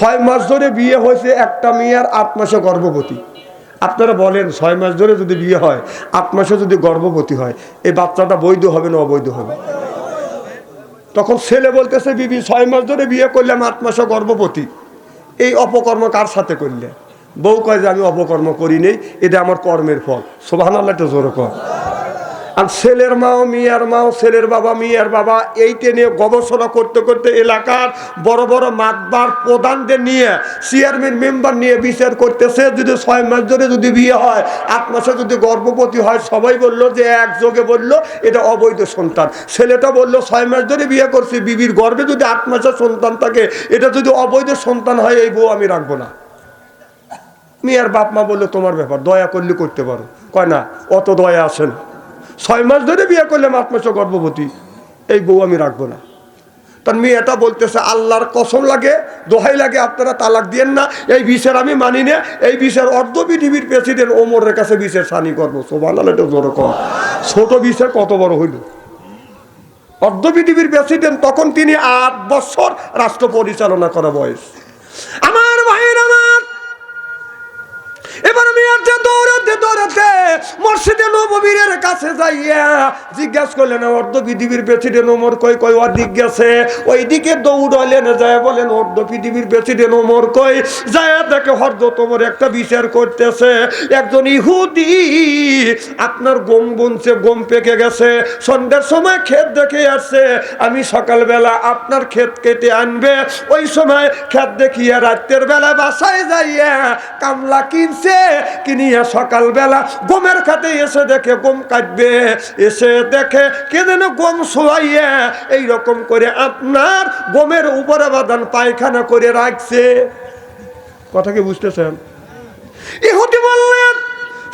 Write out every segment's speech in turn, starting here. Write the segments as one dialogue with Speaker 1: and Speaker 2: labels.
Speaker 1: 6 মাস ধরে বিয়ে হয়েছে একটা মেয়ের 8 মাসে গর্ভবতী। আপনারা বলেন 6 মাস ধরে যদি বিয়ে হয় 8 মাসে যদি গর্ভবতী হয় এই বাচ্চাটা বৈধ হবে না অবৈধ হবে? তখন ছেলে বলতেছে বিবি 6 মাস ধরে বিয়ে করলাম 8 মাসে গর্ভবতী, এই অপকর্ম কার সাথে করলে? বউ কয় যে আমি অপকর্ম করি নেই, এটা আমার কর্মের ফল। সুবহানাল্লাহ, একটু জোরে কর। আর ছেলের মাও মিয়ার মাও, ছেলের বাবা মিয়ার বাবা, এইটা নিয়ে গবেষণা করতে করতে এলাকার বড় বড় মাতবার প্রধানদের নিয়ে, চেয়ারম্যান মেম্বার নিয়ে বিচার করতেছে যদি 6 মাস ধরে যদি বিয়ে হয় 8 মাসে যদি গর্ভবতী হয়, সবাই বললো যে একযোগে বললো এটা অবৈধ সন্তান। ছেলেটা বললো 6 মাস ধরে বিয়ে করছি, বিবির গর্ভে যদি 8 মাসের সন্তান থাকে, এটা যদি অবৈধ সন্তান হয় এই বউ আমি রাখবো না। মিয়ার বাপ মা বললো তোমার ব্যাপার, দয়া করলে করতে পারো। কয় না, অত দয়া আসেন, 6 মাস ধরে বিয়ে করলাম 8 মাসে গর্ভবতী, এই বউ আমি রাখবো না। তার মেয়েটা বলতেছে আল্লাহর কসম লাগে, দোহাই লাগে, আপনারা তালাক দিয়েন না, এই বিচার আমি মানি না, এই বিচার অর্ধ পৃথিবীর প্রেসিডেন্ট ওমরের কাছে বিচার সানি করবো। সুবহানাল্লাহ, এটা জোরে কর। ছোট বিচার কত বড় হইল? অর্ধ পৃথিবীর প্রেসিডেন্ট, তখন তিনি 8 বছর রাষ্ট্র পরিচালনা করা বয়স। আমার ভাইয়ের আমার, এবার মেয়েটা দৌড়াতে দৌড়াতে মসজিদে নববীর কাছে যাইয়া জিজ্ঞাস করলেন অর্ধ পৃথিবীর প্রেসিডেন্ট ওমর কই? কই ওদিক গেছে। ওইদিকে দৌড়ালেন, যায় বলেন অর্ধ পৃথিবীর প্রেসিডেন্ট ওমর কই? যায় দেখে হযরত ওমর একটা বিচার করতেছে। একজন ইহুদি আপনার গম বুনছে, গম পেকে গেছে, সন্ধ্যার সময় ক্ষেত দেখে আসছে, আমি সকালবেলা আপনার ক্ষেত কেটে আনবে, ওই সময় ক্ষেত দেখিয়া রাতের বেলা বাসায় যাইয়া কামলা কিনছে, কিনিয়া সকালবেলা গমের খাতে এসে দেখে গম কাটবে, এসে দেখে কে যেন গম শোয়াইয়া এইরকম করে আপনার গমের উপরে বাদান পায়খানা করে রাখছে। কথা কি বুঝতেছেন? ইহুদি বললেন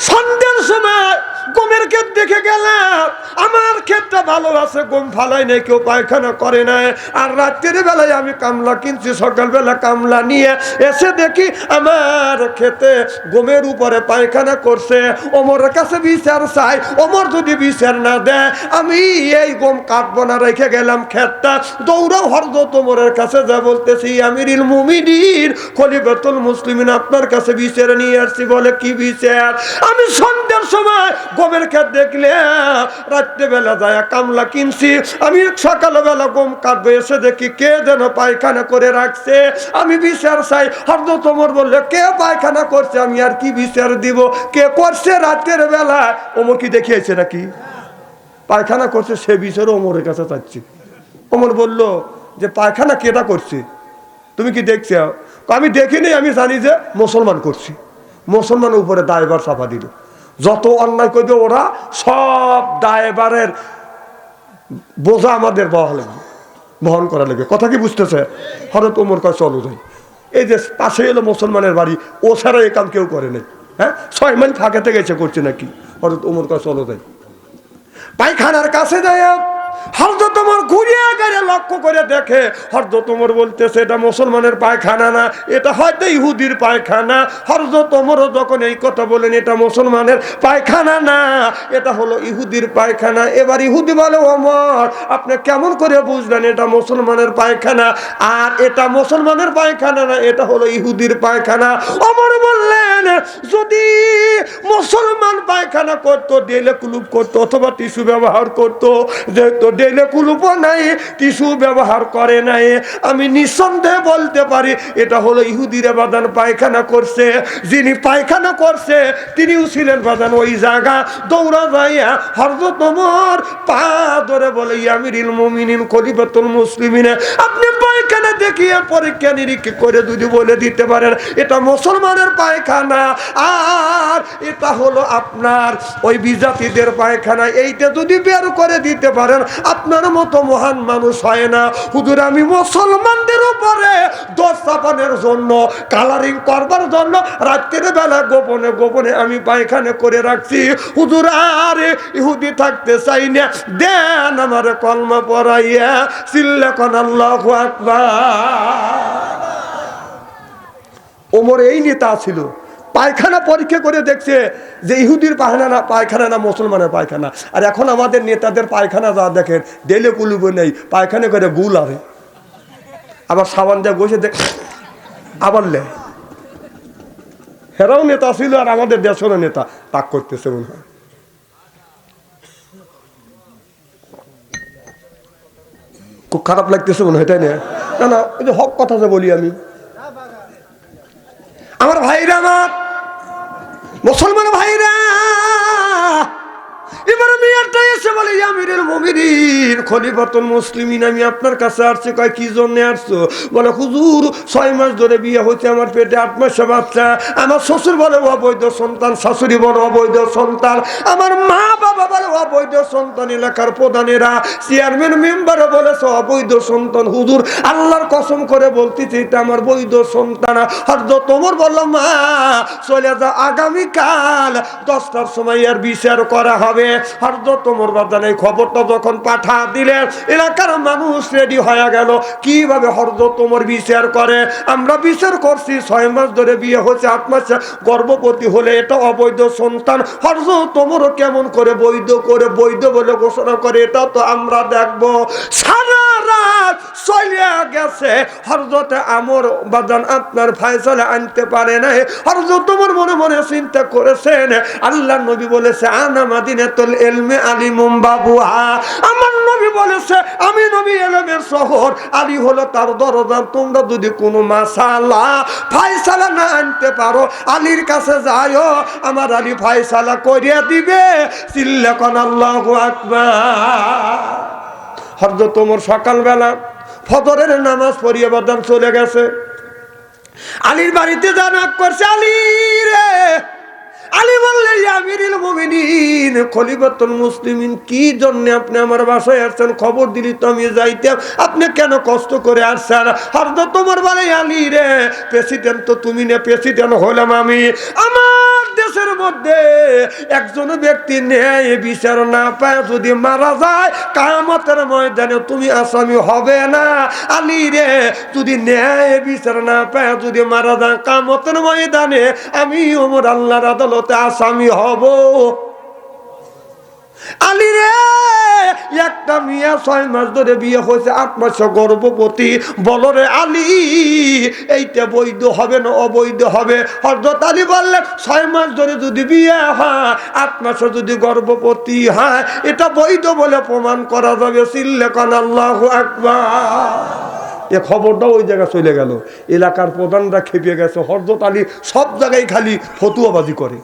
Speaker 1: সন্ধ্যার সময় গমের ক্ষেত দেখে গেলাম, আমার ক্ষেতটা ভালো আছে, গম ফালাই নাই, কেউ পায়খানা করে নাই, আর রাত্রের বেলায় আমি কামলা কিনছি, সকালবেলা কামলা নিয়ে এসে দেখি আমার ক্ষেতে গমের উপরে পায়খানা করছে। ওমরের কাছে বিচার চাই, ওমর যদি বিচার না দেয় আমি এই গম কাটবো না, রেখে গেলাম ক্ষেতটা। দৌড়াও হযরত ওমরের কাছে যা বলতেছি আমিরুল মুমিনিন খলিফাতুল মুসলিমিন আপনার কাছে বিচার নিয়ে আসছি। বলে কি বিচার? আমি সন্ধ্যার সময় গমের ক্ষেত দেখলে রাত্রেবেলা যায় কামলা কিনছি, আমি সকালবেলা গম কাটবো, এসে দেখি কে যেন পায়খানা করে রাখছে, আমি বিচার চাই। হযরত ওমর বললে কে পায়খানা করছে? আমি আর কি বিচার দিব? কে করছে রাতের বেলা? ওমর কি দেখিয়েছে নাকি পায়খানা করছে? সে বিচারও ওমরের কাছে চাচ্ছি। ওমর বলল যে পায়খানা কেটা করছে, তুমি কি দেখছো? আমি দেখিনি, আমি জানি যে মুসলমান করছি। মুসলমানের উপরে দায়ভার চাপা দিল। যত অন্যায় করবে ওরা সব দায়ভারের বোঝা আমাদের বহন করা লাগবে। কথা কি বুঝতেছে? হযরত ওমর কয় চলো যাই। এই যে পাশে এলো মুসলমানের বাড়ি, ও ছাড়া এই কাম কেউ করে নাই। হ্যাঁ, 6 মাইল ফাঁকে থেকে এসে করছে নাকি? হযরত ওমর কয় চলো যাই। পায়খানার কাছে যায় হযরত ওমর ঘুরিয়ে গেলে লক্ষ্য করে দেখে হযরত ওমর বলতেছে এটা মুসলমানের পায়খানা না, এটা হয়তো ইহুদির পায়খানা। হযরত ওমর যখন এই কথা বলেন এটা মুসলমানের পায়খানা না, এটা হলো ইহুদির পায়খানা। এবার ইহুদি বলে ওমর আপনি কেমন করে বুঝলেন এটা মুসলমানের পায়খানা আর এটা মুসলমানের পায়খানা না, এটা হলো ইহুদির পায়খানা? ওমর বললেন যদি মুসলমান পায়খানা করতো ডেলে কুলুপ করতো অথবা টিস্যু ব্যবহার করতো, যেহেতু ডেলে কুলুপও নাই, টিস্যু ব্যবহার করে নাই, আমি নিঃসন্দেহে বলতে পারি এটা হলো ইহুদিরা বাদান পায়খানা করছে। যিনি পায়খানা করছে তিনিও ছিলেন বাদান ওই জায়গা। দৌড়া যাইয়া হযরত ওমর পা ধরে বলে আমিরুল মুমিনিন খলিফাতুল মুসলিমিন আপনি পায়খানা দেখিয়ে পরীক্ষা নিরীক্ষা করে যদি বলে দিতে পারেন এটা মুসলমানের পায়খানা আর এটা হলো আপনার ওই বিজাতিদের পায়খানা, এইটা যদি বের করে দিতে পারেন আপনার মতো মহান মানুষ হয় না। হুজুর আমি মুসলমানদের উপরে দোষ চাপানোর জন্য, কালারিং করবার জন্য রাত্রের বেলা গোপনে গোপনে আমি পায়খানা করে রাখছি। হুজুর আর ইহুদি থাকতে চাই না, দেন আমার কলমা পড়াইয়া চিল্লাকন আল্লাহু আকবার। ওমর এই নেতা ছিল, পায়খানা পরীক্ষা করে দেখছে যে ইহুদির পায়খানা না মুসলমানের পায়খানা। আর এখন আমাদের নেতাদের পায়খানা যা দেখেন ডেলে কুলুবে নেই, পায়খানা করে গুল আরে, আবার সাবান যা বসে দেখ আবার লে হেরাও নেতা ছিল আর আমাদের দেশেরও নেতা তাক করতেছে মনে হয়। খুব খারাপ লাগতেছে মনে হয়, তাই না? না না, এই যে হক কথা যে বলি আমি, আমার ভাইরা, আমার মুসলমান ভাইরা, এবার মেয়েরটা এসে বলে আমিরুল মুমিনিন খলিফাতুল মুসলিমিন, আমি আপনার কাছে আসছি। কয় কি জন্য আসছো? বলে হুজুর 6 মাস ধরে বিয়ে হচ্ছে, আমার পেটে 8 মাসে বাচ্চা। আমার শ্বশুর বলে অবৈধ সন্তান, শাশুড়ি বলে অবৈধ সন্তান, আমার মা বাবা বলে অবৈধ সন্তান, এলাকার প্রধানেরা চেয়ারম্যান মেম্বারও বলেছে অবৈধ সন্তান। হুজুর আল্লাহর কসম করে বলতেছি এটা আমার বৈধ সন্তান। হযরত ওমর বলল মা চলে যা, আগামীকাল 10টার সময় এর বিচার করা হবে। হযরত ওমর বাজান এই খবরটা যখন পাঠা দিলেন, এলাকার মানুষ রেডি হয়ে গেল কিভাবে হযরত ওমর বিচার করে। আমরা বিচার করছি 6 মাস ধরে বিয়ে হচ্ছে, 8 মাসে গর্ভবতী হলে এটা অবৈধ সন্তান। হযরত ওমর কেমন করে বৈধ বলে ঘোষণা করে এটা তো আমরা দেখব। সারা রাত চলে গেছে, হযরত ওমর বাজান আপনার ফয়সালা আনতে পারে না। হযরত ওমর মনে মনে চিন্তা করেছেন আল্লাহর নবী বলেছে আনা মাদিনাতুল ইলমি আলিমুম বাবুহা, আমার নবী বলেছে আমি নবী ইলমের শহর, আলী হলো তার দরজা। তোমরা যদি কোনো মাসালা ফয়সালা না আনতে পারো আলীর কাছে যাও, আমার আলী ফয়সালা করিয়া দিবে। চিল্লাকান আল্লাহু আকবার। হযরত ওমর সকালবেলা ফজরের নামাজ পড়িয়ে বাদাম চলে গেছে, আলীর বাড়িতে জানা করছে আলী রে। আলী বললেন আমিরুল মুমিনিন খলিফাতুল মুসলিমিন, কি জন্য আপনি আমার বাসায় আসছেন? খবর দিলি তো আমি যাইতাম, আপনি কেন কষ্ট করে আসছেন? হযরত ওমর বলে আলী রে, প্রেসিডেন্ট তো তুমি না, প্রেসিডেন্ট হলাম আমি। আমার দেশের মধ্যে একজন ব্যক্তি ন্যায় বিচার না পায় যদি মারা যায়, কিয়ামতের ময়দানে তুমি আসামি হবে না। আলী রে, যদি ন্যায় বিচার না পায় যদি মারা যায়, কিয়ামতের ময়দানে আমি ওমর আল্লাহর আদালতে আসামি হব। আলী রে, একটা মেয়ে 6 মাস ধরে বিয়ে হয়েছে, 8 মাসে গর্ভবতী, বলো রে আলী এইটা বৈধ হবে না অবৈধ হবে? হযরত আলী বললেন 6 মাস ধরে যদি বিয়ে হয়, 8 মাসে যদি গর্ভবতী হয়, এটা বৈধ বলে প্রমাণ করা যাবে। চিল্লাকান আল্লাহু আকবার। এ খবরটা ওই জায়গায় চলে গেল, এলাকার প্রধানরা খেপে গেছে। হযরত আলী সব জায়গায় খালি ফতুয়াবাজি করে,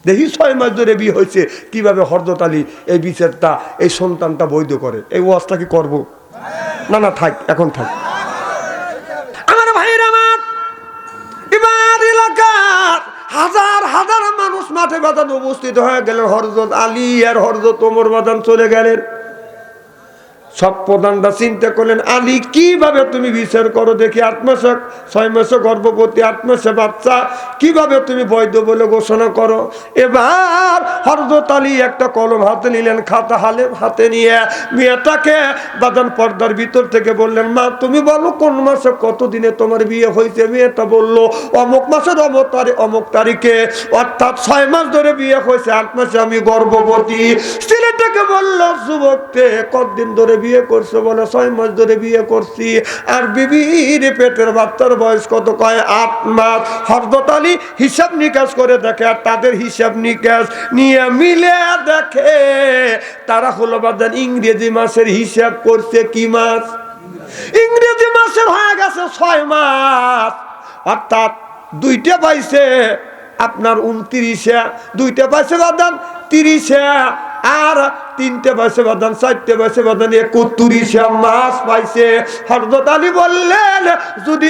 Speaker 1: দেখি 6 মাস ধরে বিয়ে হয়েছে, কিভাবে হযরত আলী এই বিচারটা, এই সন্তানটা বৈধ করে। এই ওয়াজটা কি করবো? না না থাক, এখন থাক। আমার ভাইরা, আমার এবার এলাকার হাজার হাজার মানুষ মাঠে বাজান উপস্থিত হয়ে গেলেন। হযরত আলী আর হযরত ওমর বাজান চলে গেলেন। সব প্রধানরা চিন্তা করলেন আলী কিভাবে তুমি বিচার করো দেখি, 8 মাসে 6 মাসে গর্ভবতী, 8 মাসে বাচ্চা, কিভাবে তুমি বৈধ বলে ঘোষণা করো? এবার হযরত আলী একটা কলম হাতে নিলেন, খাতা হাতে নিয়ে মেয়েটাকে বাদান পর্দার ভিতর থেকে বললেন মা তুমি বলো কোন মাসে কত দিনে তোমার বিয়ে হয়েছে? মেয়েটা বলল অমুক মাসের অমুক তারিখে, অর্থাৎ 6 মাস ধরে বিয়ে হয়েছে, 8 মাসে আমি গর্ভবতী। ছেলেটাকে বলল যুবককে কতদিন ধরে বিয়ে করছো? বলে 6 মাস ধরে বিয়ে করছি। আর বিবির পেটের বাচ্চার বয়স কত? কয় 8 মাস। হযরত আলী হিসাব নিকাশ করে দেখে, আর তাদের হিসাব নিকাশ নিয়ে মিলে দেখে তারা হলো বাদান ইংরেজি মাসের হিসাব করছে। কি মাস? ইংরেজি মাসের হয়ে গেছে 6 মাস। অর্থাৎ 2টা পাইছে আপনার 29-এ, 2টা পাইছে বাদান 30-এ, আর 3টে পাইছে বাদান, 4টে পাইছে বাদান 31 মাস পাইছে। হযরত আলী বললেন যদি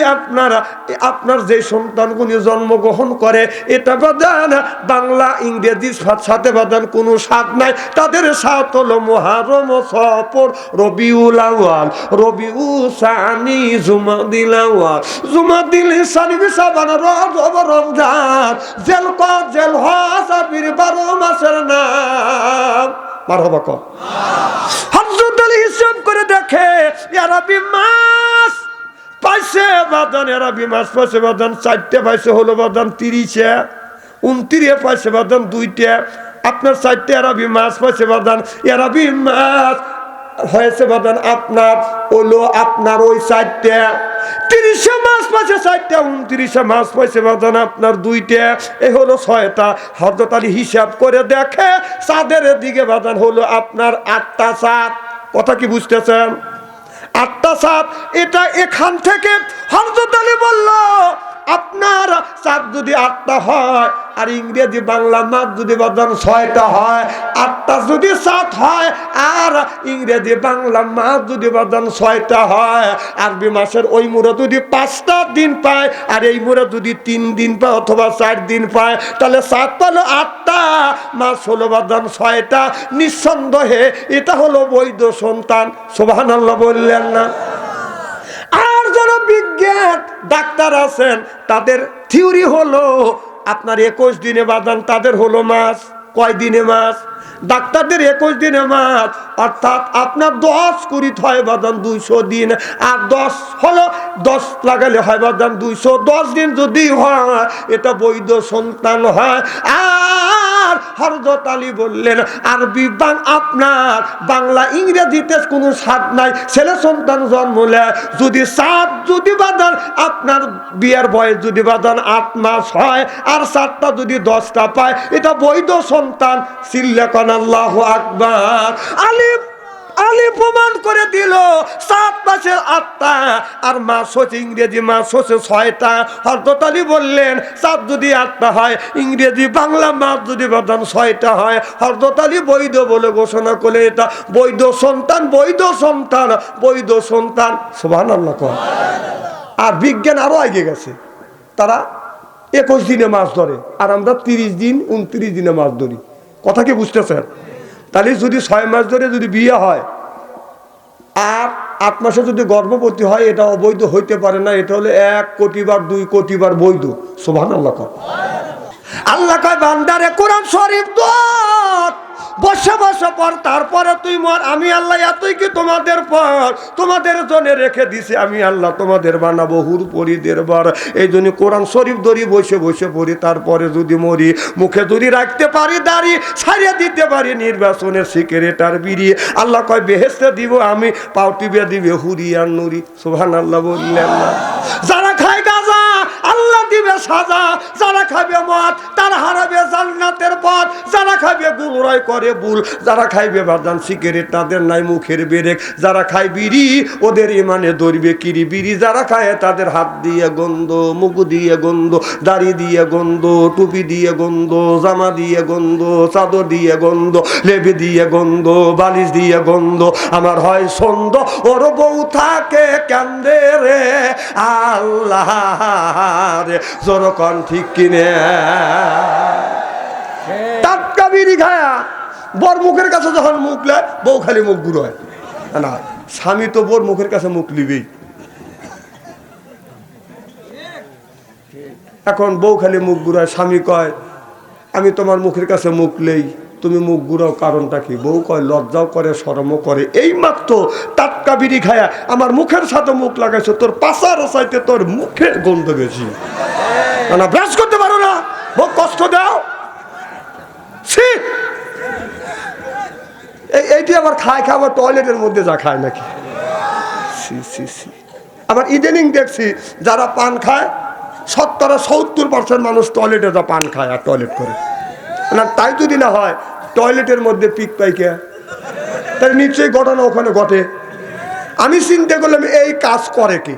Speaker 1: আপনার যে সন্তানগুলি জন্মগ্রহণ করে এটা বাদান বাংলা ইংরেজি সাথে বাদান কোনো সাথ নাই, তাদের সাথ হলো মুহররম, সফর, রবিউল আউয়াল, রবিউল সানি, জুমাদিল আউয়াল, জুমাদিল সানি, শাবান, রজব, রমজান, জিলকদ, জিলহজ, আবির 12 মাসের নাম। মারহাবা কর। হযরত আলী হিসাব করে দেখে আরবি মাস পাইছে বাদান, আরবি মাস পাইছে বাদান 4টে পাইছে হলো বাদান 30-এ, 29-এ পাইছে বাদান 2টে, আপনার 4টে আরবি মাস পাইছে বাদান। আরবি মাস হয়েছে বাদান আপনার হলো আপনার ওই 4টা 30 মাস পাইছে 4টা 29 মাস পাইছে বাদান আপনার 2টা এই হলো 6টা হযরত আলী হিসাব করে দেখে চাঁদের দিকে বাদান হলো আপনার 8টা চাঁদ কথা কি বুঝতেছেন 8টা চাঁদ এটা এখান থেকে হযরত আলী বলল আপনার চাঁদ যদি 8টা হয় আর ইংরেজি বাংলা মাস যদি বাদান 6টা হয় 8টা যদি চাঁদ হয় আর ইংরেজি বাংলা মাস যদি বাদান 6টা হয় আরবি মাসের ওই মুরে যদি 5টা দিন পায় আর এই মুরে যদি 3 দিন পায় অথবা 4 দিন পায় তাহলে চাঁদ হলো 8টা মাস হলো বাদান 6টা নিঃসন্দেহে এটা হলো বৈধ সন্তান সুবহানাল্লাহ বললেন না আর যারা বিজ্ঞান ডাক্তার আছেন তাদের থিওরি হলো আপনার 21 দিনে বাদান তাদের হলো মাস কয় দিনে মাস ডাক্তারদের 21 দিনে মাস অর্থাৎ আপনার 10 কুড়ি হয় বাদান 200 দিন আর 10 হলো 10 লাগালে হয় বাদান 210 দিন যদি হয় এটা বৈধ সন্তান হয় আর হযরত আলী বললেন আরবি আপনার বাংলা ইংরেজিতে কোনো স্বাদ নাই ছেলে সন্তান জন্মলে যদি সাত যদি বাদান আপনার বিয়ের বয়স যদি বাদান 8 মাস হয় আর 7টা যদি 10টা পায় এটা বৈধ সন্তান সিল্লাকান আল্লাহু আকবার আলী প্রমাণ করে দিল 7 মাসের 8টা আর মাস হচ্ছে ইংরেজি মাস হচ্ছে 6টা হযরত আলী বললেন চাঁদ যদি 8টা হয় ইংরেজি বাংলা মাস যদি বাদান 6টা হয় হযরত আলী বৈধ বলে ঘোষণা করলে এটা বৈধ সন্তান বৈধ সন্তান বৈধ সন্তান সুবহানাল্লাহ আর বিজ্ঞান আরো এগিয়ে গেছে তারা 21 দিনে মাস ধরে আর আমরা 30 দিন 29 দিনে মাস ধরি কথা কি বুঝতেছেন তাহলে যদি 6 মাস ধরে যদি বিয়ে হয় আর 8 মাসে যদি গর্ভবতী হয় এটা অবৈধ হইতে পারে না এটা হলো 1 কোটি বার 2 কোটি বার বৈধ সুবহানাল্লাহ আল্লাহ কয় বান্দারে কোরআন শরীফ দত বসে বসে পর তারপরে তুই মর আমি আল্লাহ এতই কি তোমাদের পর তোমাদের জন্য রেখে দিছি আমি আল্লাহ তোমাদের বানাবো হুর পরিদের বার এই জন্য কোরআন শরীফ ধরি বসে বসে পড়ি তারপরে যদি মরি মুখে যদি রাখতে পারি দাড়ি ছাড়িয়ে দিতে পারি নির্বাচনের সিগারেট আর বিড়ি আল্লাহ কয় বেহেশতে দিব আমি পাও টিপে দিবে হুরি আর নুরি সুবহানাল্লাহ বললেন না যারা খায় গাঁজা আল্লাহ দিবে সাজা যারা খাবে মদ তারা হারাবে জান্নাতের পথ যারা খাবে গুমরাই করে ভুল যারা খাইবে বাদান সিগারেট তাদের নাই মুখের বেরেক যারা খায় বিড়ি ওদের ইমানে ধরবে কিরি বিড়ি যারা খায় তাদের হাত দিয়ে গন্ধ মুখ দিয়ে গন্ধ দাড়ি দিয়ে গন্ধ টুপি দিয়ে গন্ধ জামা দিয়ে গন্ধ চাদর দিয়ে গন্ধ লেবে দিয়ে গন্ধ বালিশ দিয়ে গন্ধ আমার হয় সন্দ ওর বউ থাকে কান্দে রে আল্লাহ রে জোর কন ঠিক কিনে টাটকা বিড়ি খায়া বর মুখের কাছে যখন মুখ লেয় বউ খালি মুখ ঘুরোয় না স্বামী তো বর মুখের কাছে মুখ লিবেই এখন বউ খালি মুখ ঘুরায় স্বামী কয় আমি তোমার মুখের কাছে মুখ লেই তুমি মুখ ঘুরাও কারণটা কি বউ কয় লজ্জাও করে শরমও করে এই মাত্র টাটকা বিড়ি খায়া আমার মুখের সাথে মুখ লাগাইছো তোর পাশার চাইতে তোর মুখের গন্ধ বেশি না ব্রাশ করতে পারো না বউ কষ্ট দাও এইটি আবার খায় খাবার টয়লেটের মধ্যে যা খায় নাকি আবার ইদানিং দেখছি যারা পান খায় 70% মানুষ টয়লেটে যা পান খায় আর টয়লেট করে না তাই যদি না হয় টয়লেটের মধ্যে পিক পাইকে তাই নিশ্চয়ই ঘটনা ওখানে ঘটে আমি চিন্তা করলাম এই কাজ করে কি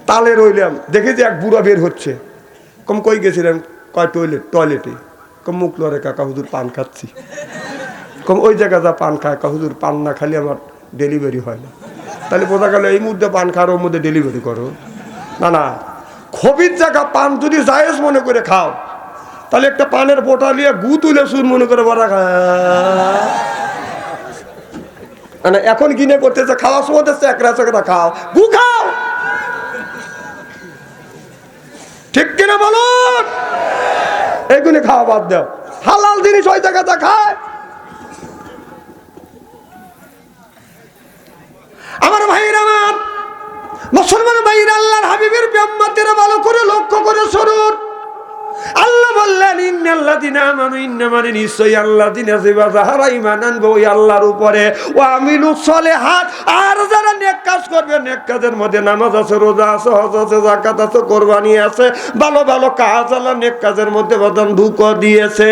Speaker 1: তালে রইলাম দেখে যে এক বুড়া বের হচ্ছে কম কই গেছিলাম কয় টয়লেটে কম মুখ লড়ে কাকা হুজুর পান খাচ্ছি কম ওই জায়গা যা পান খায় কা হুজুর পান না খালি আমার ডেলিভারি হয় না তাহলে বোঝা গেল এই মুহূর্তে পান খাওয়ার ওর মধ্যে ডেলিভারি করো না খবির জায়গা পান যদি জায়েজ মনে করে খাও তাহলে একটা পানের বোটা নিয়ে গু তুলে সুর মনে করে বড়া মানে এখন কিনে করতেছে খাওয়ার সময় একরা চেকরা খাও গু খাও ঠিক কিনা বলুন এইগুলি খাওয়া বাদ দাও হালাল জিনিস ওই জায়গাটা খায় আমার ভাইরা আমার মুসলমান ভাইরা আল্লাহর হাবিবের উম্মতেরা ভালো করে লক্ষ্য করে শুনুন আল্লাহ বললেন ইন্নাল্লাযী আল্লাযিনা আমানু ইন্না মানে নিশ্চয়ই আল্লাযিনা যারা ঈমান আনবে ওই আল্লাহর উপরে ওয়া আমিলুস সালিহাত আর যারা নেক কাজ করবে নেক কাজের মধ্যে নামাজ আছে রোজা আছে হজ আছে যাকাত আছে কুরবানি আছে ভালো ভালো কাজ আল্লাহ নেক কাজের মধ্যে বদান ঢুকো দিয়েছে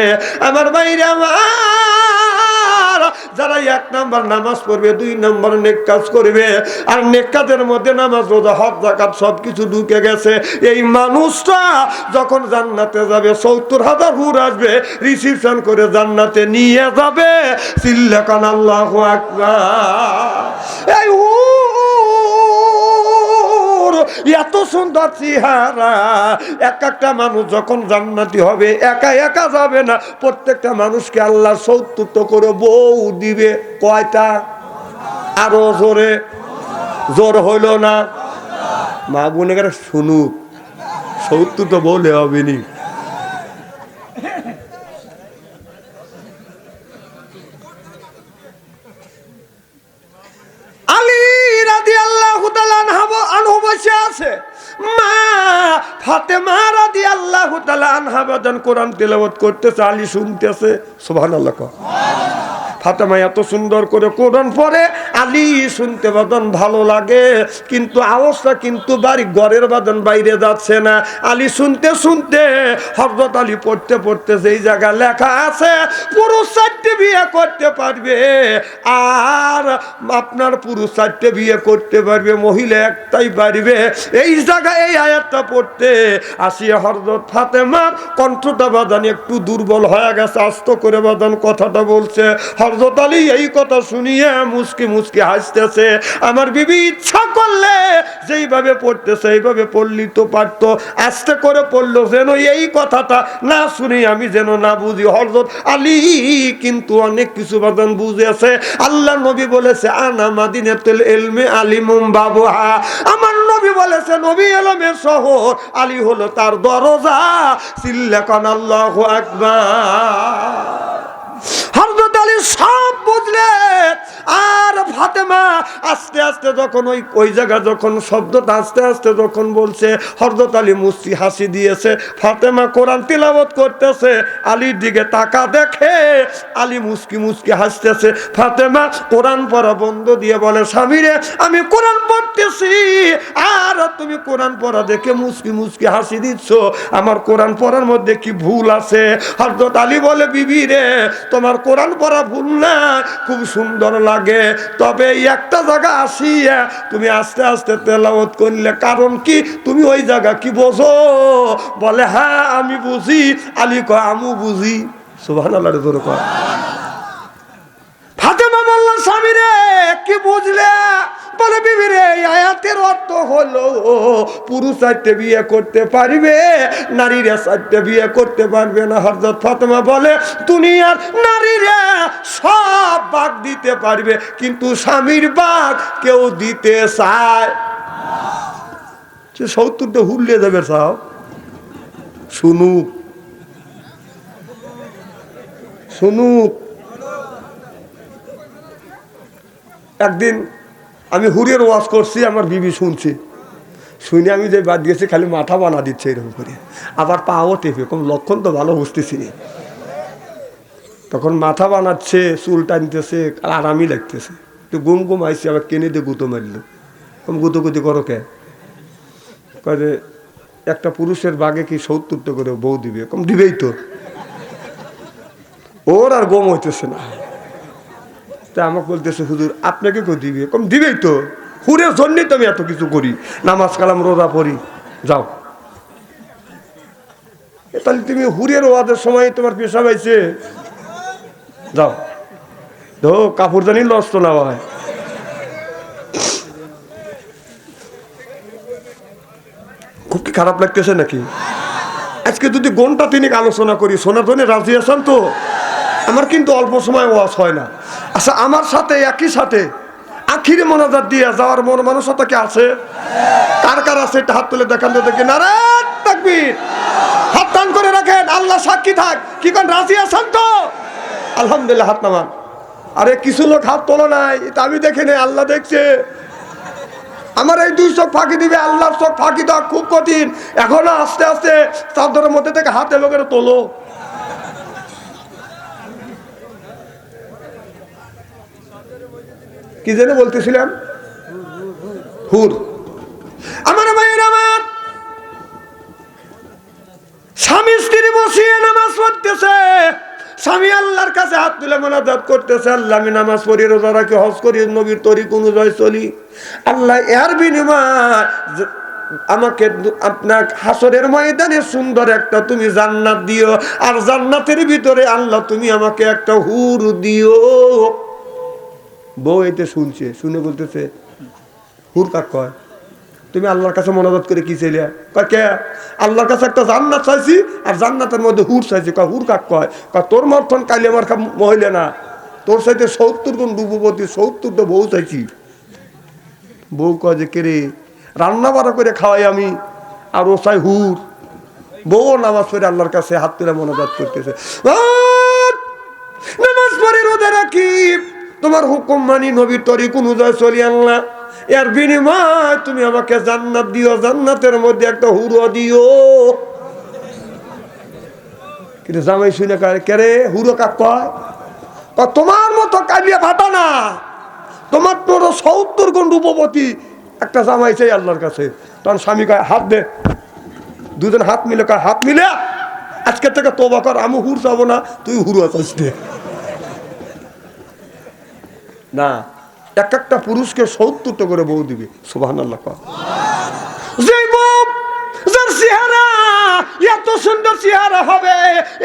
Speaker 1: আমার ভাইরা আমার যারা এক নাম্বার নামাজ পড়বে দুই নাম্বার নেক কাজ করবে আর নেক কাজের মধ্যে নামাজ রোজা হজ যাকাত সবকিছু ঢুকে গেছে এই মানুষটা যখন জান্নাতে যাবে ৭০,০০০ হুর আসবে রিসিপশন করে জান্নাতে নিয়ে যাবে চিল্লাকান আল্লাহু আকবার এই এত সুন্দর চেহারা এক একটা মানুষ যখন জান্নাতি হবে একা একা যাবে না প্রত্যেকটা মানুষকে আল্লাহ ৭০টা করে বউ দিবে কয়টা আরো জোরে জোর হইল না মা বোনেরা শুনুক ৭০টা বলে হবে নি আলী রাদিয়াল্লাহু তাআলা আনহু বসে আছে মা ফাতেমা রাদিয়াল্লাহু তাআলা আনহা বাদান কোরআন তেলাওয়াত করতেছে আলী শুনতেছে সুবহানাল্লাহ ফাতেমা এত সুন্দর করে কোরআন পড়ে আলী শুনতে বাদন ভালো লাগে কিন্তু আওয়াজটা কিন্তু বাড়ি ঘরের বাদন বাইরে যাচ্ছে না আলী শুনতে শুনতে হযরত আলী পড়তে পড়তে যেই জায়গা লেখা আছে পুরুষ ৪টে বিয়ে করতে পারবে আর আপনার পুরুষ ৪টে বিয়ে করতে পারবে মহিলা একটাই পারবে এই জায়গায় এই আয়াতটা পড়তে আসিয়া হযরত ফাতেমার কণ্ঠটা বাদান একটু দুর্বল হয়ে গেছে আস্ত করে বাদান কথাটা বলছে হযরত আলী এই কথা শুনিয়ে মুস্কি মুস্কি হাসতেছে আমার বিবি ইচ্ছা করলে যেইভাবে পড়তেছে এইভাবে পড়লি তো পারতো আস্তে করে পড়লো যেন এই কথাটা না শুনি আমি যেন না বুঝি হযরত আলী কিন্তু অনেক কিছু বাদান বুঝেছে আল্লাহ নবী বলেছে আনা মাদিনাতুল ইলমি আলিমুম বাবুহা আমার নবী বলেছে নবী ইলমের শহর আলী হলো তার দরজা চিল্লাকান আল্লাহু আকবার হযরত আলী সব বুঝলেন আর ফাতেমা আস্তে আস্তে যখন ওই জায়গা যখন শব্দটা আস্তে আস্তে যখন বলছে হযরত আলী মুস্কি হাসি দিয়েছে ফাতেমা কোরআন তিলাওয়াত করতেছে আলীর দিকে তাকা দেখে আলী মুস্কি মুস্কি হাসতেছে ফাতেমা কোরআন পড়া বন্ধ দিয়ে বলে স্বামীরে আমি কোরআন পড়তেছি আর তুমি কোরআন পড়া দেখে মুস্কি মুস্কি হাসি দিচ্ছ আমার কোরআন পড়ার মধ্যে কি ভুল আছে হযরত আলী বলে বিবি রে তোমার কোরআন পড়া ভুল না খুব সুন্দর লাগে তবে একটা জায়গা আসিয়া তুমি আস্তে আস্তে তেলাওয়াত করলে কারণ কি তুমি ওই জায়গা কি বোঝো বলে হ্যাঁ আমি বুঝি আলী কয় আমি বুঝি সুবহানাল্লাহ জোরে কয় ফাতেমা বলল স্বামী রে কি বুঝলে বলে বিবি রে আয়াতের অর্থ হলো পুরুষ ৪টে বিয়ে করতে পারবে নারীরা ৪টে বিয়ে করতে পারবে না হযরত ফাতেমা বলে দুনিয়ার নারীরা সব ভাগ দিতে পারবে কিন্তু স্বামীর ভাগ কেউ দিতে চায় সে ৭০টা হুল্লে দেবে সাহেব শুনুক শুনুক একদিন আমি হুরের ওয়াজ করছি আমার বিবি শুনছি শুনে আমি যে বাদ দিয়েছি খালি মাথা বানা দিচ্ছে এরকম করে আবার পাও টেপে কোন লক্ষণ তো ভালো বুঝতেছি তখন মাথা বানাচ্ছে চুল টানতেছে আর আরামই লাগতেছে তো গুম গুম আইসি আবার কেনে দিয়ে গুঁতো মারল কম গুঁতোগুতি করো কে কয়ে একটা পুরুষের বাঘে কি ৭০টা করে বউ দিবে কম দিবেই তো ওর আর গম হইতেছে না তা আমাকে বলতেছে হুজুর আপনাকে কেউ দিবে কম দিবেই তো হুরের জন্যই তো আমি এত কিছু করি নামাজ কালাম রোজা পড়ি যাও তাহলে তুমি হুরের ওয়াদের সময় তোমার পেশা পাইছে যাও ধো কাপড় জানি নষ্ট না হয় খুব কি খারাপ লাগতেছে নাকি আজকে যদি ঘন্টা তিনেক আলোচনা করি শোনার জন্য রাজি আছেন তো আমার কিন্তু অল্প সময় ওয়াজ হয় না আচ্ছা আমার সাথে একই সাথে আখিরে মোনাজাত দিয়ে যাওয়ার মন মানসিকতা কি আছে কার কার আছে একটা হাত তুলে দেখান তো দেখি নারায়ণ তাকবীর হাত টান করে রাখেন আল্লাহ সাক্ষী থাক কি কোন রাজি আছেন তো আলহামদুলিল্লাহ হাত নামান আরে কিছু লোক হাত তোলো নাই এটা আমি দেখি নাই আল্লাহ দেখছে আমার এই ২ চোখ ফাঁকি দিবে আল্লাহর চোখ ফাঁকি দেওয়া খুব কঠিন এখনো আস্তে আস্তে চাদরের মধ্যে থেকে হাতে লোকের তোলো কি যেন বলতেছিলাম, হুর। আমার ভাইয়ের আমার, স্বামী স্ত্রী বসিয়ে নামাজ পড়তেছে, স্বামী আল্লাহর কাছে হাত তুলে মোনাজাত করতেছে, আল্লাহ আমি নামাজ পড়ি, রোজা রাখি, হজ করি, নবীর তরিক অনুযায়ী চলি, আল্লাহ এর বিনিময় আমাকে আপনার হাসরের ময়দানে সুন্দর একটা তুমি জান্নাত দিও, আর জান্নাতের ভিতরে আল্লাহ তুমি আমাকে একটা হুর দিও। বউ এতে শুনছে, শুনে বলতেছে হুর কাক কয়? তুমি আল্লাহর কাছে মোনাজাত করে কি চাইলে? কয় কে? আল্লাহর কাছে একটা জান্নাত চাইছি, আর জান্নাতের মধ্যে হুর চাইছি। কয় হুর কাক কয়? কয় তোর মতন কালি আমার মহিলা না, তোর সাথে 70 গুণ রূপবতী, 70টা বউ চাইছি। বউ কয় যে কে রে, রান্না বাড়া করে খাওয়াই আমি, আর ও চাই হুর। বউ নামাজ পড়ে আল্লাহর কাছে হাত তুলে মোনাজাত করতেছে, নামাজ পড়ে রোজা রাখি, তোমার হুকুম মানি, নবীর তরিক অনুযায়ী চলি, আল্লাহ এর বিনিময় তুমি আমাকে জান্নাত দিও, জান্নাতের মধ্যে একটা হুরো দিও। কিন্তু জামাই শুনে কে রে, হুরো কাক কয়? তোমার মতো কালিয়া ভাটা না, তোমার তোর 70 গুণ রূপবতী একটা জামাই চাই আল্লাহর কাছে। তখন স্বামী কয় হাত দে, দুজন হাত মিলে কয় হাত মিলে আজকে থেকে তোবা কর, আমি হুর চাবো না, তুই হুরো চাস দে। না, এক একটা পুরুষকে 70টা করে বউ দিবে। সুবহানাল্লাহ। যে বউ যার চেহারা এত সুন্দর চেহারা হবে,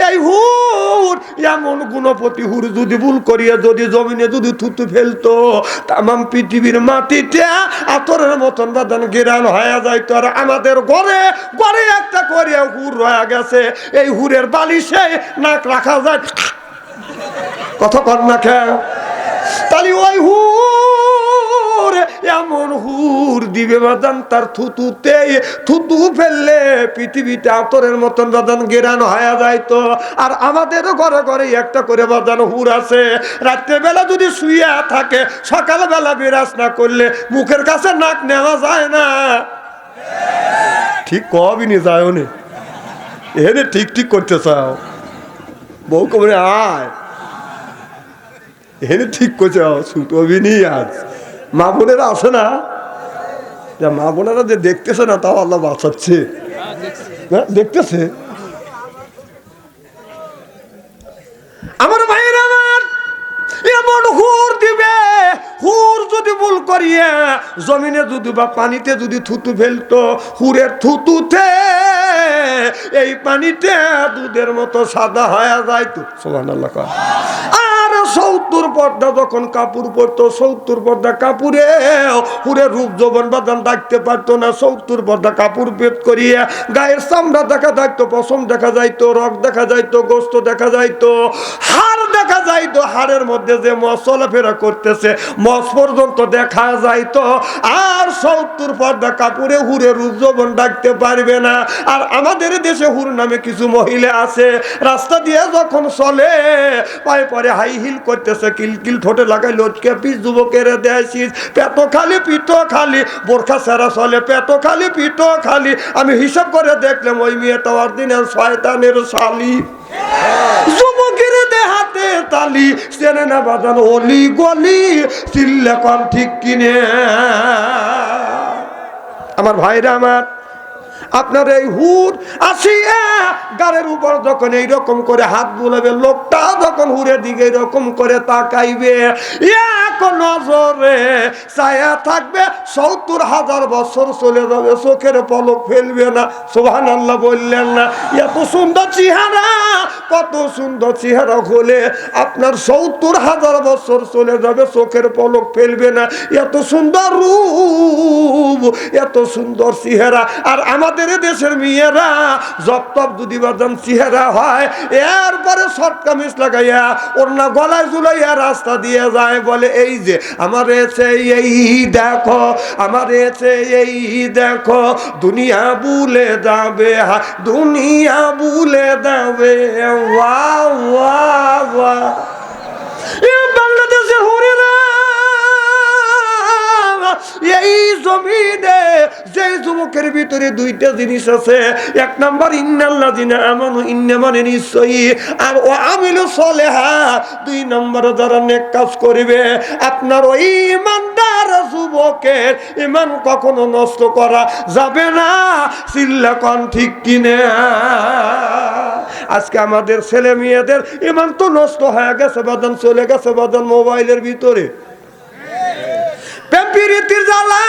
Speaker 1: এই হুর এমন গুণপতি হুর যদি ভুল করিয়া যদি জমিনে যদি থুতু ফেলতো, তামাম পৃথিবীর মাটিতে আতরের মতন বাদান গিরান হয়ে যাইতো। আর আমাদের ঘরে ঘরে একটা করে হুর রয়ে গেছে, এই হুরের বালিশে নাক রাখা যায়। কথা কর না খেয়ে, তাহলে ওই হুর এমন হুর দিবে বাদান, তার থুতুতে থুতু ফেললে পৃথিবীতে আতরের মতন বাদান গেরান হয়ে যাইতো। আর আমাদেরও ঘরে ঘরে একটা করে বাদান হুর আছে। রাত্রেবেলা যদি শুয়ে থাকে, সকালবেলা বিরাজ না করলে মুখের কাছে নাক নেওয়া যায় না। ঠিক কবই নি যায় নে, এনে ঠিক ঠিক করতে চাও, বউ কবরে আয় এখানে ঠিক করছে, ছুটবি নি। আজ মা বোনেরা আছে না, মা বোনেরা যে দেখতেছে না, তাও আল্লাহ বাঁচাচ্ছে, দেখতেছে। আমার ভাইয়ের আমার, এমন হুর দিবে, হুর যদি ভুল করিয়া জমিনে যদি বা পানিতে যদি থুতু ফেলতো, হুরের থুতুতে এই পানিতে দুধের মতো সাদা হয়ে যাইতো। সুবহানাল্লাহ। 70 পর্দা যখন কাপড় পরতো, 70 পর্দা কাপড়ে পুরে রূপ যৌবন বাদান ডাকতে পারতো না। 70 পর্দা কাপড় ভেদ করিয়া গায়ের চামড়া দেখা যাইতো, পশম দেখা যাইতো, রক দেখা যাইতো, গোস্ত দেখা যাইতো, হাড় দেখা যাইতো, হাড়ের মধ্যে যে মস চলাফেরা করতেছে মস পর্যন্ত দেখা যাইতো। আর 70 পর্দা কাপড়ে হুরে রূপ যৌবন ডাকতে পারবে না। আর আমাদের দেশে হুর নামে কিছু মহিলা আছে, রাস্তা দিয়ে যখন চলে পায়ে পরে হাই হিল করতেছে, কিলকিল ঠোঁটে লাগাই লটকে পিস যুবকের দেশিস, পেটো খালি পিটো খালি, বোরখা সেরা চলে, পেটো খালি পিটো খালি। আমি হিসাব করে দেখলাম ওই মেয়েটা অরিজিনাল শয়তানের শালি। যুবকের দেহাতে তালি, চেনে না বাজানো অলি গলি, চিল্লে কম ঠিক কিনে। আমার ভাইরা আমার, আপনার এই হুর আসিয়া গাড়ির উপর যখন এইরকম করে হাত বুলাবে, লোকটা যখন হুরের দিকে এরকম করে তাকাইবে, এক নজরে ছায়া থাকবে, 70,000 বছর চলে যাবে, চোখের পলক ফেলবে না। সুবহানাল্লাহ বললেন না? এত সুন্দর চেহারা, কত সুন্দর চেহারা হলে আপনার 70,000 বছর চলে যাবে, চোখের পলক ফেলবে না। এত সুন্দর রূপ, এত সুন্দর চেহারা। আর আমাদের দেশের মেয়েরা জপ যদি বাদাম চেহারা হয়, এরপরে শর্ট কামিজ লাগাইয়া ওড়না গলায় ঝুলাইয়া রাস্তা দিয়ে যায়, বলে এই যে আমার এসে এই দেখো, আমার এসে এই দেখো, দুনিয়া ভুলে যাবে, দুনিয়া ভুলে যাবে। Wow wow wow. বাংলাদেশের হুরেরা এই জমিনে যে যুবকের ভিতরে দুইটা জিনিস আছে, এক নাম্বার ইন্নাল্লাযিনা আমানু, ইন্না মানে নিশ্চয়ই, আর ও আমিলু সলিহাত, দুই নাম্বার যারা নেক কাজ করবে। আপনার ওই ইমানদার যুবকের ইমান কখনো নষ্ট করা যাবে না। চিল্লা কোন ঠিক কিনা? আজকে আমাদের ছেলে মেয়েদের ইমান তো নষ্ট হয়ে গেছে বাদান, চলে গেছে বাদান মোবাইলের ভিতরে। প্রেমপ্রীতির জ্বালা,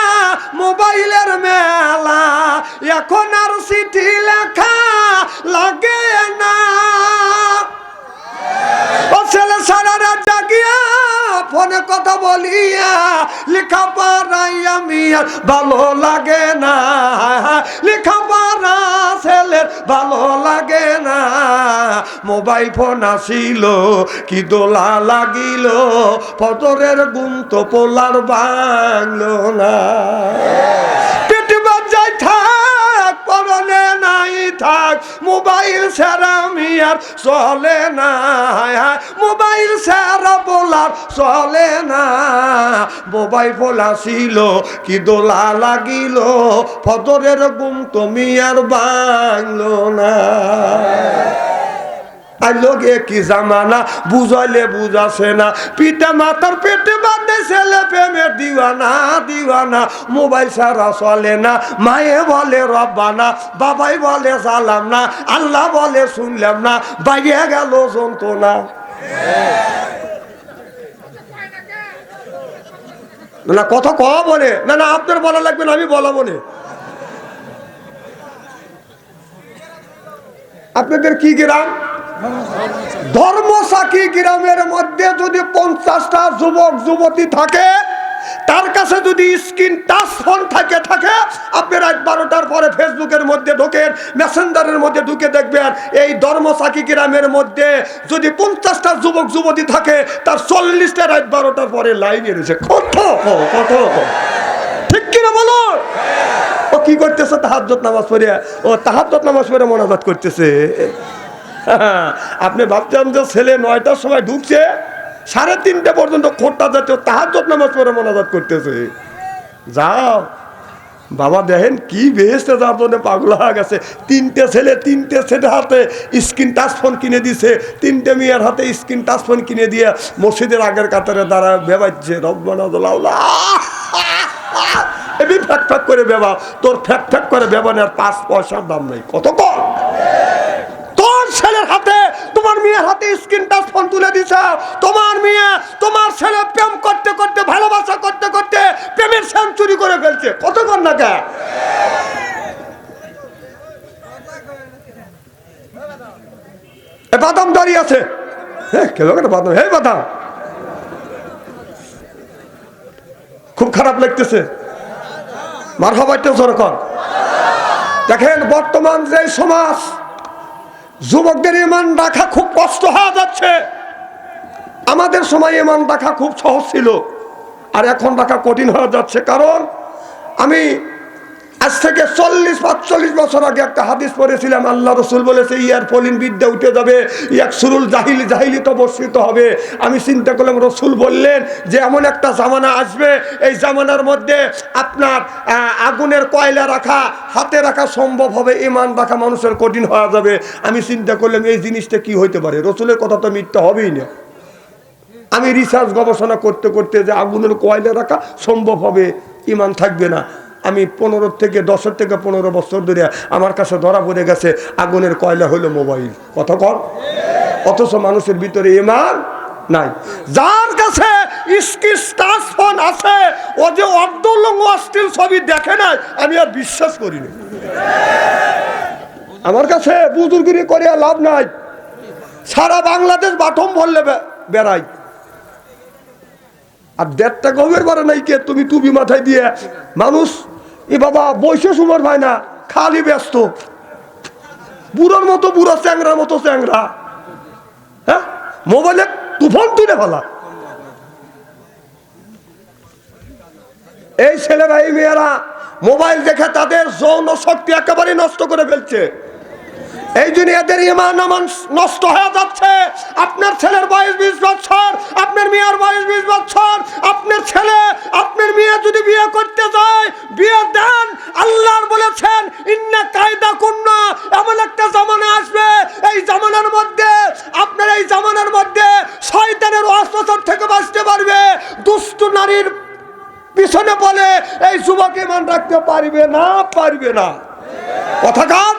Speaker 1: মোবাইলের মেলা, এখন আর চিঠি লেখা লাগে না। ও ছেলে সারা রাত জাগিয়া ফোনে কথা বলিয়া লেখা পড়াই আমি আর ভালো লাগে না। লেখা পড়া ছেলের ভালো লাগে না। মোবাইল ফোন আসিল কি দোলা লাগিল, ফজরের ঘুম তো পোলার ভাঙলো না। পেটে বাজাই থাক পরনে নাই থাক, মোবাইল ছাড়া আমি আর চলে না। মোবাইল ছাড়া বলার চলে না। মোবাইল ফোন আসিল কি দোলা লাগিল, ফজরের ঘুম তুমি আর ভাঙলো না। লোকে কি জামানা, বুঝাইলে বুঝাছে না। পিতা মাতার পেটে বাঁধে ছেলে প্রেমের দিওয়ানা দিওয়ানা। মোবাইল ছাড়া চলে না। মায়ে বলে রব্বানা, বাবাই বলে সালাম না, আল্লাহ বলে শুনলাম না, বাইরে গেল যন্ত্রণা। না কথা কওয়া বলে না, না আপনার বলা লাগবে না, আমি বলা বলে। আপনাদের কি গ্রাম? ধর্মসাকি গ্রামের মধ্যে যদি 50টা যুবক যুবতী থাকে, তার কাছে যদি স্ক্রিন টাচ ফোন থাকে আপনি রাত 12টার পরে ফেসবুকের মধ্যে ঢোকেন, মেসেঞ্জারের মধ্যে ঢুকে দেখবেন এই ধর্মসাকি গ্রামের মধ্যে যদি 50টা যুবক যুবতী থাকে, তার 40টা রাত 12টার পরে লাইনে রয়েছে। কত ঠিক কিনা বলো? ও কি করতেছে? তাহাজ্জুদ নামাজ পড়ে, ও তাহাজ্জুদ নামাজ পড়ে মোনাজাত করতেছে। আপনি ভাবছেন যে ছেলে 9টার সময় ঢুকছে, 3:30 পর্যন্ত খোঁটটা যাচ্ছে, তাহাজ্জুদ নামাজ পড়ে মোনাজাত করতেছে। যাও বাবা, দেখেন কি বেহেশতে যার জন্য পাগল হয়ে গেছে। 3টে ছেলে হাতে স্ক্রিন টাচ ফোন কিনে দিছে, 3টে মেয়ের হাতে স্ক্রিন টাচ ফোন কিনে দিয়ে মসজিদের আগের কাতারে দাঁড়ায় বেবাচ্ছে রব্বানা আল্লাহ। এমনি ফ্যাক ফ্যাক করে বেবা, তোর ফ্যাক ফ্যাক করে বেবানের 5 পয়সার দাম নাই। কত কম? তোর ছেলের হাতে, তোমার মেয়ের হাতে স্ক্রিন টাচ ফোন তুলে দিছ। তোমার মেয়ে তোমার ছেলে প্রেম করতে করতে, ভালোবাসা করতে করতে প্রেমের সেঞ্চুরি করে ফেলছে। কত কর না কে? বাদাম দাঁড়িয়ে আছে, বাদাম, হে বাদাম, খুব খারাপ লাগতেছে। মারহাবাইতে জোরকর। দেখেন বর্তমান যে সমাজ, যুবকদের ইমান রাখা খুব কষ্ট হয়ে যাচ্ছে। আমাদের সময় ইমান রাখা খুব সহজ ছিল, আর এখন রাখা কঠিন হয়ে যাচ্ছে। কারণ আমি আজ থেকে 40-45 বছর আগে একটা হাদিস পড়েছিলাম। আল্লাহ রসুল বলেছে ইয়ার ফলিন বিদ্যা উঠে যাবে, ইয়াক সুরুল জাহিলি তো বর্ষিত হবে। আমি চিন্তা করলাম, রসুল বললেন যে এমন একটা জামানা আসবে, এই জামানার মধ্যে আপনার আগুনের কয়লা রাখা, হাতে রাখা সম্ভব হবে, ইমান রাখা মানুষের কঠিন হয়ে যাবে। আমি চিন্তা করলাম এই জিনিসটা কি হইতে পারে, রসুলের কথা তো মিথ্যা হবেই না। আমি রিসার্চ গবেষণা করতে করতে যে আগুনের কয়লা রাখা সম্ভব হবে, ইমান থাকবে না, আমি 10 থেকে 15 বছর ধরে আমার কাছে ধরা পড়ে গেছে আগুনের কয়লা হলো মোবাইল। কথা কর। অথচ মানুষের ভিতরে ঈমান নাই। যার কাছে স্মার্ট ফোন আছে, ও যে অর্ধলঙ্গ অশ্লীল ছবি দেখে না, আমি আর বিশ্বাস করিনি। আমার কাছে বুজুর্গিরি করে লাভ নাই। সারা বাংলাদেশ বাথম ভরলে বেড়াই, আর 1.5 টাকা বারে নাই কে তুমি টুপি মাথায় দিয়ে মানুষ এ বাবা বৈশে সুমার ভাই না, খালি ব্যস্ত, বুড়োর মতো বুড়ো, চ্যাংরার মতো চ্যাংরা। হ্যাঁ, মোবাইলে তুফান তুলে ফেলা। এই ছেলেরা এই মেয়েরা মোবাইল দেখে তাদের যৌন শক্তি একেবারে নষ্ট করে ফেলছে। এই জন্য এদের ঈমান নষ্ট হয়ে যাচ্ছে। আপনার ছেলের বয়স 20 বছর, আপনার মেয়ের বয়স 20 বছর, আপনার ছেলে আপনার মেয়ে যদি বিয়ে করতে যায় বিয়ে দেন। আল্লাহ বলেছেন ইন্না কায়দা কুন্না, এমন একটা জামানা আসবে এই জামানার মধ্যে আপনার এই জামানার মধ্যে শয়তানের ওয়াসওয়াসা থেকে বাঁচতে পারবে। দুষ্ট নারীর পিছনে বলে এই যুবক ঈমান রাখতে পারবে না, পারবে না। কথাকার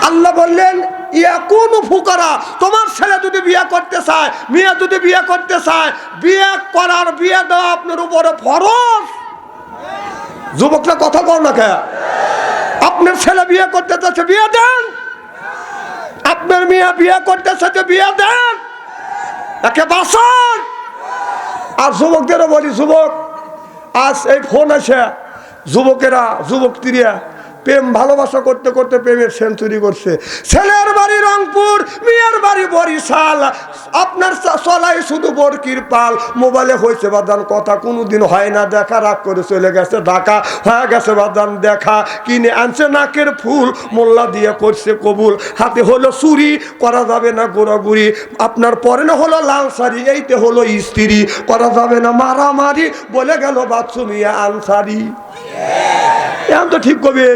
Speaker 1: আল্লাহ বললেন ইয়াকুনু ফুকারা, তোমার ছেলে যদি বিয়ে করতে চায়, মেয়ে যদি বিয়ে করতে চায়, বিয়ে করার বিয়ে দেওয়া আপনার উপরে ফরজ। যুবকরা কথা বল না কে? আপনার ছেলে বিয়ে করতে চাচ্ছে বিয়ে দেন, আপনার মেয়ে বিয়ে করতে চাচ্ছে বিয়ে দেন, একে বাঁচান। আর যুবকদেরও বলি, যুবক আজ এই ফোন আসে, যুবকেরা যুবকটিরা প্রেম ভালোবাসা করতে করতে প্রেমের সেঞ্চুরি করছে। ছেলের বাড়ি রংপুর, মেয়ের বাড়ি বরিশাল, আপনার চলাই শুধু বরকির পাল। মোবাইলে হয়েছে বাদান কথা, কোনোদিন হয় না দেখা, রাগ করে চলে গেছে ঢাকা, হয়ে গেছে বাদান দেখা, কিনে আনছে নাকের ফুল, মোল্লা দিয়ে করছে কবুল, হাতে হলো চুরি, করা যাবে না গোড়াগুড়ি, আপনার পরনে হলো লাল শাড়ি, এইতে হলো স্ত্রী, করা যাবে না মারামারি, বলে গেল বাচ্চু মিয়া আনসারি। এখন তো ঠিক কবে